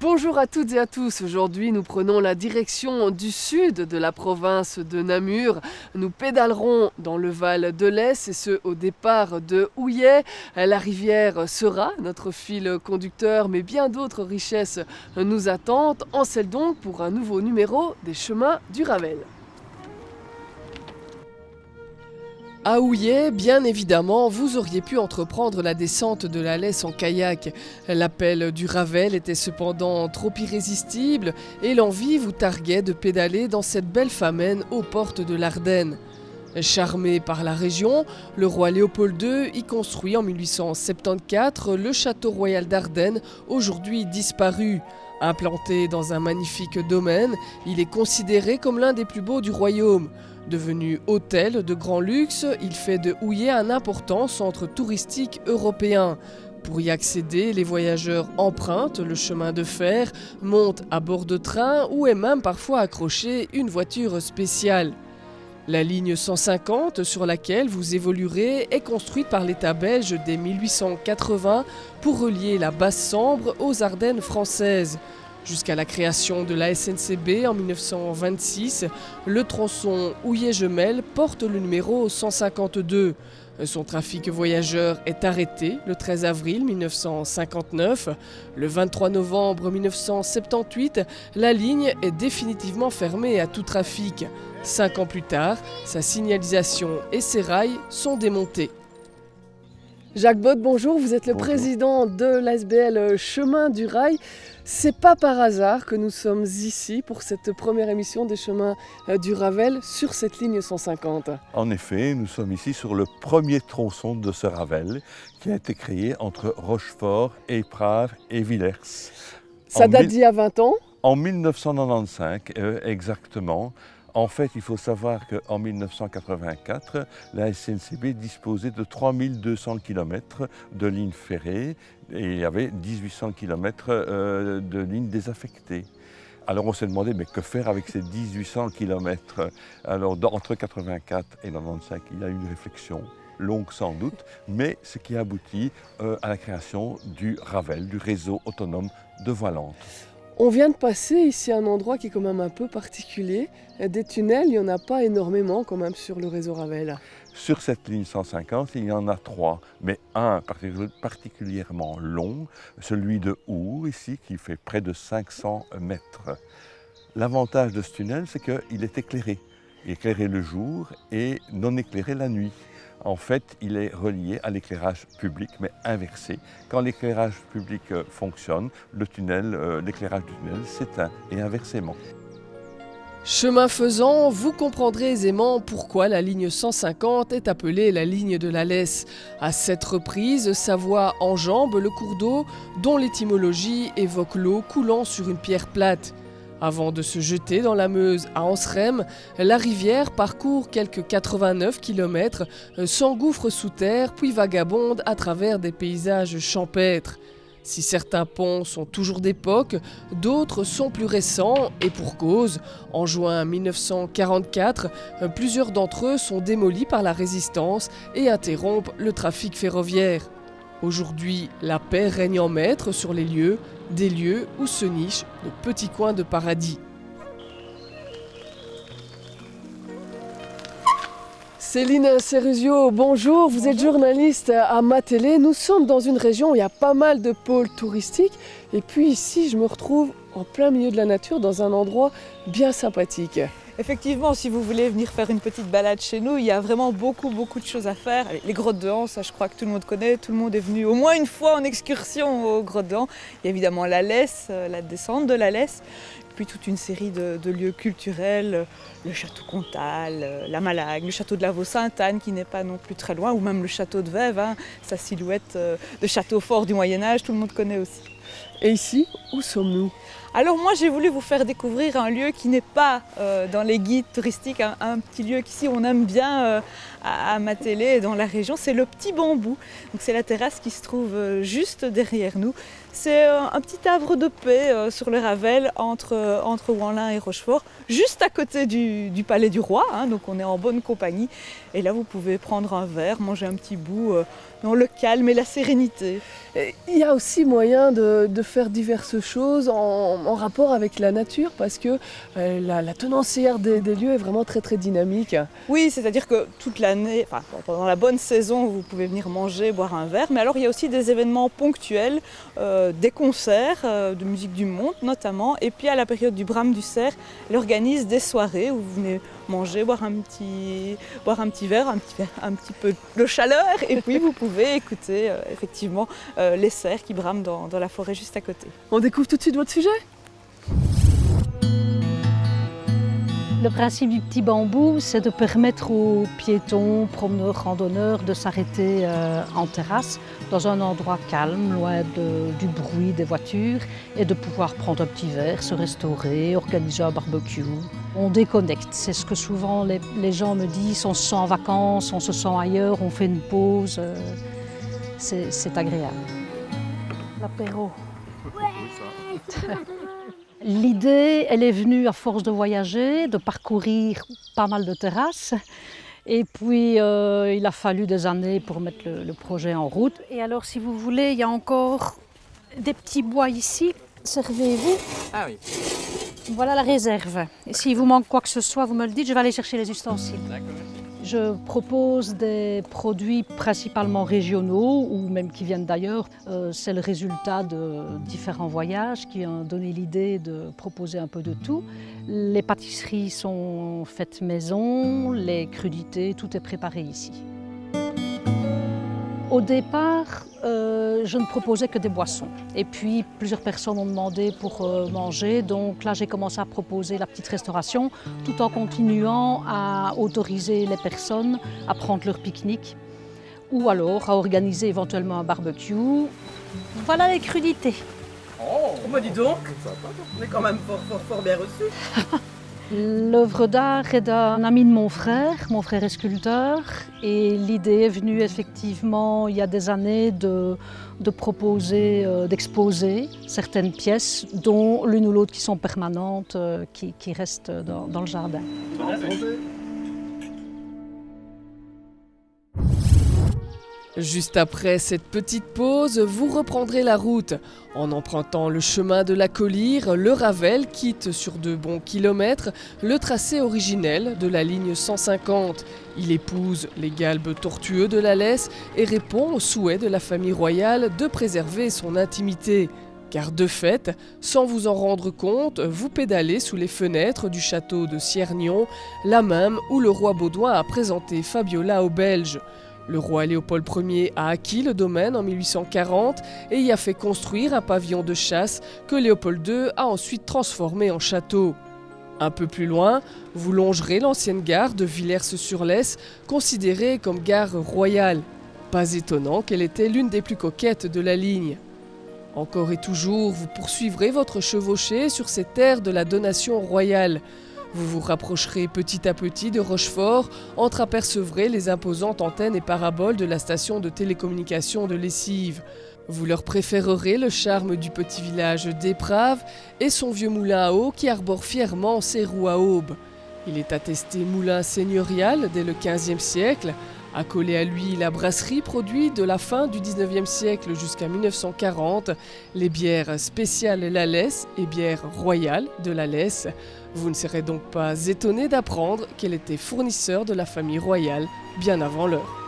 Bonjour à toutes et à tous, aujourd'hui nous prenons la direction du sud de la province de Namur. Nous pédalerons dans le Val de l'Ess et ce au départ de Houillet. La rivière sera notre fil conducteur mais bien d'autres richesses nous attendent. En selle donc pour un nouveau numéro des chemins du Ravel. À Houillet, bien évidemment, vous auriez pu entreprendre la descente de la Lesse en kayak. L'appel du Ravel était cependant trop irrésistible et l'envie vous targuait de pédaler dans cette belle famenne aux portes de l'Ardenne. Charmé par la région, le roi Léopold II y construit en 1874 le château royal d'Ardenne, aujourd'hui disparu. Implanté dans un magnifique domaine, il est considéré comme l'un des plus beaux du royaume. Devenu hôtel de grand luxe, il fait de Houillet un important centre touristique européen. Pour y accéder, les voyageurs empruntent le chemin de fer, montent à bord de train ou est même parfois accroché une voiture spéciale. La ligne 150 sur laquelle vous évoluerez est construite par l'État belge dès 1880 pour relier la Basse-Sambre aux Ardennes françaises. Jusqu'à la création de la SNCB en 1926, le tronçon Houillet-Jemelle porte le numéro 152. Son trafic voyageurs est arrêté le 13 avril 1959. Le 23 novembre 1978, la ligne est définitivement fermée à tout trafic. 5 ans plus tard, sa signalisation et ses rails sont démontés. Jacques Bott, bonjour, vous êtes le président de l'ASBL Chemin du Rail. C'est pas par hasard que nous sommes ici pour cette première émission des Chemins du Ravel sur cette ligne 150. En effet, nous sommes ici sur le premier tronçon de ce Ravel qui a été créé entre Rochefort, Éprave et Villers. Ça date d'il y a 20 ans? En 1995, exactement. En fait, il faut savoir qu'en 1984, la SNCB disposait de 3200 km de lignes ferrées et il y avait 1800 km de lignes désaffectées. Alors on s'est demandé, mais que faire avec ces 1800 km? Alors entre 84 et 95, il y a eu une réflexion longue sans doute, mais ce qui aboutit à la création du Ravel, du réseau autonome de voies lentes. On vient de passer ici à un endroit qui est quand même un peu particulier. Des tunnels, il n'y en a pas énormément quand même sur le réseau Ravel. Sur cette ligne 150, il y en a 3, mais un particulièrement long, celui de Our, ici, qui fait près de 500 mètres. L'avantage de ce tunnel, c'est qu'il est éclairé. Il est éclairé le jour et non éclairé la nuit. En fait, il est relié à l'éclairage public, mais inversé. Quand l'éclairage public fonctionne, l'éclairage du tunnel s'éteint et inversement. Chemin faisant, vous comprendrez aisément pourquoi la ligne 150 est appelée la ligne de la Lesse. À cette reprise, sa voie enjambe le cours d'eau dont l'étymologie évoque l'eau coulant sur une pierre plate. Avant de se jeter dans la Meuse à Anseremme, la rivière parcourt quelques 89 km, s'engouffre sous terre puis vagabonde à travers des paysages champêtres. Si certains ponts sont toujours d'époque, d'autres sont plus récents et pour cause. En juin 1944, plusieurs d'entre eux sont démolis par la résistance et interrompent le trafic ferroviaire. Aujourd'hui, la paix règne en maître sur les lieux, des lieux où se nichent de petits coins de paradis. Céline Ceruzio, bonjour, vous êtes journaliste à Matélé. Nous sommes dans une région où il y a pas mal de pôles touristiques. Et puis ici, je me retrouve en plein milieu de la nature dans un endroit bien sympathique. Effectivement, si vous voulez venir faire une petite balade chez nous, il y a vraiment beaucoup de choses à faire. Les grottes de Han, ça je crois que tout le monde connaît, tout le monde est venu au moins une fois en excursion aux grottes de Han. Il y a évidemment la Lesse, la descente de la Lesse, puis toute une série de lieux culturels, le château Comtal, la Malague, le château de la Vaux-Sainte-Anne qui n'est pas non plus très loin, ou même le château de Vèves, sa silhouette de château fort du Moyen-Âge, tout le monde connaît aussi. Et ici, où sommes-nous ? Alors moi j'ai voulu vous faire découvrir un lieu qui n'est pas dans les guides touristiques, un petit lieu qu'ici on aime bien à Matélé et dans la région, c'est le Petit Bambou. Donc c'est la terrasse qui se trouve juste derrière nous. C'est un petit havre de paix sur le Ravel entre Ouanlin et Rochefort, juste à côté du Palais du Roi, donc on est en bonne compagnie. Et là vous pouvez prendre un verre, manger un petit bout dans le calme et la sérénité. Il y a aussi moyen de faire diverses choses en rapport avec la nature parce que la tenancière des lieux est vraiment très très dynamique. Oui, c'est-à-dire que toute l'année, enfin, pendant la bonne saison, vous pouvez venir manger, boire un verre, mais alors il y a aussi des événements ponctuels, des concerts de musique du monde notamment, et puis à la période du Brame du Cerf, elle organise des soirées où vous venez manger, boire un petit verre, un petit peu de chaleur, et puis vous pouvez écouter effectivement les cerfs qui brament dans la forêt juste à côté. On découvre tout de suite votre sujet ? Le principe du petit bambou, c'est de permettre aux piétons, promeneurs, randonneurs de s'arrêter en terrasse, dans un endroit calme, loin du bruit des voitures, et de pouvoir prendre un petit verre, se restaurer, organiser un barbecue. On déconnecte, c'est ce que souvent les gens me disent, on se sent en vacances, on se sent ailleurs, on fait une pause, c'est agréable. L'apéro. Ouais. L'idée, elle est venue à force de voyager, de parcourir pas mal de terrasses. Et puis, il a fallu des années pour mettre le projet en route. Et alors, si vous voulez, il y a encore des petits bois ici. Servez-vous. Ah oui. Voilà la réserve. Et s'il vous manque quoi que ce soit, vous me le dites, je vais aller chercher les ustensiles. D'accord, merci. Je propose des produits principalement régionaux ou même qui viennent d'ailleurs. C'est le résultat de différents voyages qui ont donné l'idée de proposer un peu de tout. Les pâtisseries sont faites maison, les crudités, tout est préparé ici. Au départ, je ne proposais que des boissons. Et puis, plusieurs personnes ont demandé pour manger. Donc là, j'ai commencé à proposer la petite restauration, tout en continuant à autoriser les personnes à prendre leur pique-nique ou alors à organiser éventuellement un barbecue. Voilà les crudités. Oh, dis donc, on est quand même fort bien reçus. L'œuvre d'art est d'un ami de mon frère est sculpteur, et l'idée est venue effectivement il y a des années de proposer, d'exposer certaines pièces, dont l'une ou l'autre qui sont permanentes, qui restent dans le jardin. Juste après cette petite pause, vous reprendrez la route. En empruntant le chemin de la Collyre, le Ravel quitte sur de bons kilomètres le tracé originel de la ligne 150. Il épouse les galbes tortueux de la Lesse et répond au souhait de la famille royale de préserver son intimité. Car de fait, sans vous en rendre compte, vous pédalez sous les fenêtres du château de Ciergnon, là même où le roi Baudouin a présenté Fabiola aux Belges. Le roi Léopold Ier a acquis le domaine en 1840 et y a fait construire un pavillon de chasse que Léopold II a ensuite transformé en château. Un peu plus loin, vous longerez l'ancienne gare de Villers-sur-Lesse, considérée comme gare royale. Pas étonnant qu'elle était l'une des plus coquettes de la ligne. Encore et toujours, vous poursuivrez votre chevauchée sur ces terres de la donation royale. Vous vous rapprocherez petit à petit de Rochefort, entreapercevrez les imposantes antennes et paraboles de la station de télécommunication de Lessive. Vous leur préférerez le charme du petit village d'Éprave et son vieux moulin à eau qui arbore fièrement ses roues à aube. Il est attesté moulin seigneurial dès le XVe siècle. Accolée à lui la brasserie produit de la fin du XIXe siècle jusqu'à 1940 les bières spéciales La Lesse et bières royales de La Lesse. Vous ne serez donc pas étonné d'apprendre qu'elle était fournisseur de la famille royale bien avant l'heure.